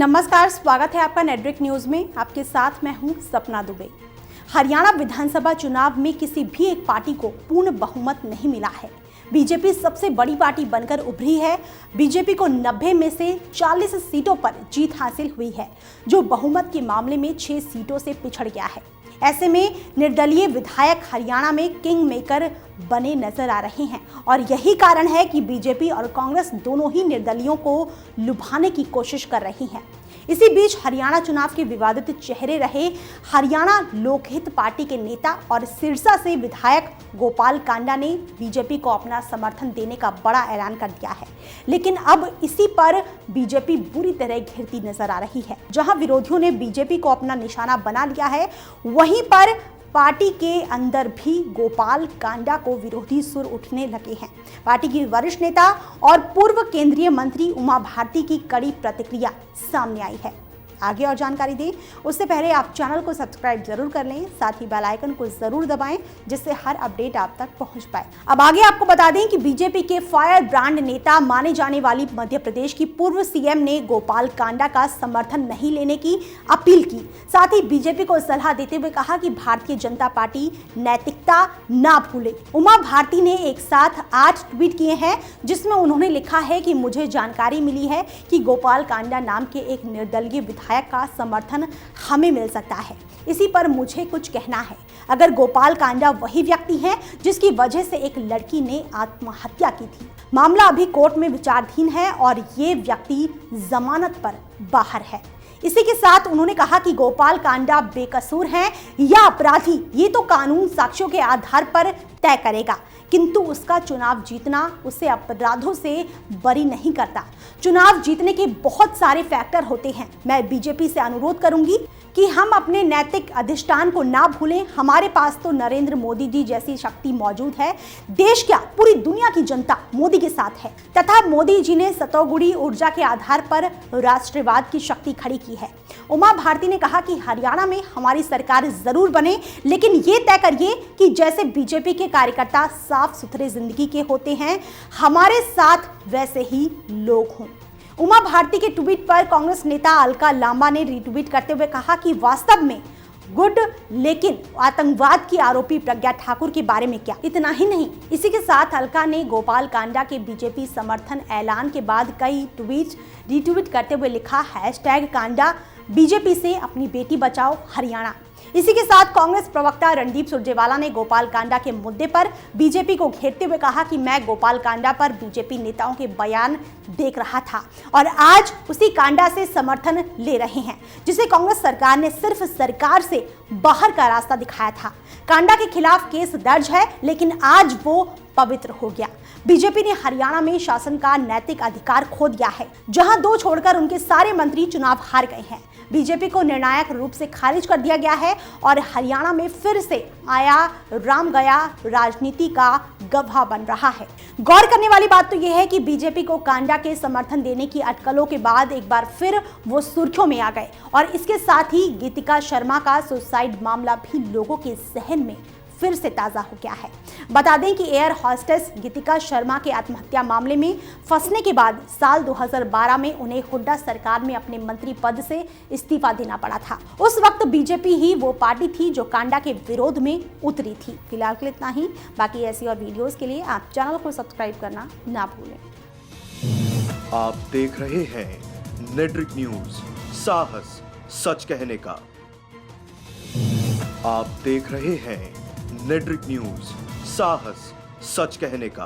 नमस्कार, स्वागत है आपका नेटब्रिक न्यूज में। आपके साथ मैं हूं सपना दुबे। हरियाणा विधानसभा चुनाव में किसी भी एक पार्टी को पूर्ण बहुमत नहीं मिला है। बीजेपी सबसे बड़ी पार्टी बनकर उभरी है। बीजेपी को 90 में से 40 सीटों पर जीत हासिल हुई है, जो बहुमत के मामले में 6 सीटों से पिछड़ गया है। ऐसे में निर्दलीय विधायक हरियाणा में किंग मेकर बने नजर आ रहे हैं और यही कारण है कि बीजेपी और कांग्रेस दोनों ही निर्दलीयों को लुभाने की कोशिश कर रही हैं। इसी बीच हरियाणा चुनाव के विवादित चेहरे रहे हरियाणा लोकहित पार्टी के नेता और सिरसा से विधायक गोपाल कांडा ने बीजेपी को अपना समर्थन देने का बड़ा ऐलान कर दिया है। लेकिन अब इसी पर बीजेपी बुरी तरह घिरती नजर आ रही है। जहां विरोधियों ने बीजेपी को अपना निशाना बना लिया है, वहीं पर पार्टी के अंदर भी गोपाल कांडा को विरोधी सुर उठने लगे हैं। पार्टी की वरिष्ठ नेता और पूर्व केंद्रीय मंत्री उमा भारती की कड़ी प्रतिक्रिया सामने आई है। आगे और जानकारी दें उससे पहले आप चैनल को सब्सक्राइब जरूर कर लें, साथ ही बेल आइकन को जरूर दबाएं जिससे हर अपडेट आप तक पहुंच पाए। अब आगे आपको बता दें कि बीजेपी के फायर ब्रांड नेता माने जाने वाली मध्य प्रदेश की पूर्व सीएम ने गोपाल कांडा का समर्थन नहीं लेने की अपील की। साथ ही बीजेपी को सलाह देते हुए कहा कि भारतीय जनता पार्टी नैतिकता ना भूले। उमा भारती ने एक साथ 8 ट्वीट किए हैं, जिसमें उन्होंने लिखा है कि मुझे जानकारी मिली है कि गोपाल कांडा नाम के एक निर्दलीय विधायक का समर्थन हमें मिल सकता है। इसी पर मुझे कुछ कहना है। अगर गोपाल कांडा वही व्यक्ति हैं जिसकी वजह से एक लड़की ने आत्महत्या की थी, मामला अभी कोर्ट में विचाराधीन है और ये व्यक्ति जमानत पर बाहर है। इसी के साथ उन्होंने कहा कि गोपाल कांडा बेकसूर हैं या अपराधी, ये तो कानून साक्ष्यों के आधार पर तय करेगा, किंतु उसका चुनाव जीतना उसे अपराधों से बरी नहीं करता। चुनाव जीतने के बहुत सारे फैक्टर होते हैं। मैं बीजेपी से अनुरोध करूंगी कि हम अपने नैतिक अधिष्ठान को ना भूलें। हमारे पास तो नरेंद्र मोदी जी जैसी शक्ति मौजूद है। देश क्या, पूरी दुनिया की जनता मोदी के साथ है तथा मोदी जी ने सतोगुणी ऊर्जा के आधार पर राष्ट्रवाद की शक्ति खड़ी की है। उमा भारती ने कहा कि हरियाणा में हमारी सरकार जरूर बने, लेकिन ये तय करिए कि जैसे बीजेपी के कार्यकर्ता साफ सुथरे जिंदगी के होते हैं, हमारे साथ वैसे ही लोग हों। उमा भारती के ट्वीट पर कांग्रेस नेता अलका लांबा ने रीट्वीट करते हुए कहा कि वास्तव में गुड, लेकिन आतंकवाद की आरोपी प्रज्ञा ठाकुर के बारे में क्या। इतना ही नहीं, इसी के साथ अलका ने गोपाल कांडा के बीजेपी समर्थन ऐलान के बाद कई ट्वीट रीट्वीट करते हुए लिखा #कांडा बीजेपी से अपनी बेटी बचाओ हरियाणा। इसी के साथ कांग्रेस प्रवक्ता रणदीप सुरजेवाला ने गोपाल कांडा के मुद्दे पर बीजेपी को घेरते हुए कहा कि मैं गोपाल कांडा पर बीजेपी नेताओं के बयान देख रहा था और आज उसी कांडा से समर्थन ले रहे हैं, जिसे कांग्रेस सरकार ने सिर्फ सरकार से बाहर का रास्ता दिखाया था। कांडा के खिलाफ केस दर्ज है, लेकिन आज वो पवित्र हो गया। बीजेपी ने हरियाणा में शासन का नैतिक अधिकार खो दिया है, जहां 2 छोड़कर उनके सारे मंत्री चुनाव हार गए हैं। बीजेपी को निर्णायक रूप से खारिज कर दिया गया है और हरियाणा में फिर से आया राम गया राजनीति का गवाह बन रहा है। गौर करने वाली बात तो यह है कि बीजेपी को कांडा के समर्थन देने की अटकलों के बाद एक बार फिर वो सुर्खियों में आ गए और इसके साथ ही गीतिका शर्मा का सुसाइड मामला भी लोगों के जहन में फिर से ताजा हो गया है। बता दें कि एयर होस्टेस गीतिका शर्मा के आत्महत्या मामले में फंसने के बाद साल 2012 में उन्हें हुड्डा सरकार में अपने मंत्री पद से इस्तीफा देना पड़ा था। उस वक्त बीजेपी ही वो पार्टी थी जो कांडा के विरोध में उतरी थी। फिलहाल के लिए इतना ही। बाकी ऐसी और वीडियोस के लिए आप चैनल को सब्सक्राइब करना ना भूलें। आप देख रहे हैं नेटब्रिक न्यूज, साहस सच कहने का। आप देख रहे हैं नेटब्रिक न्यूज, साहस सच कहने का।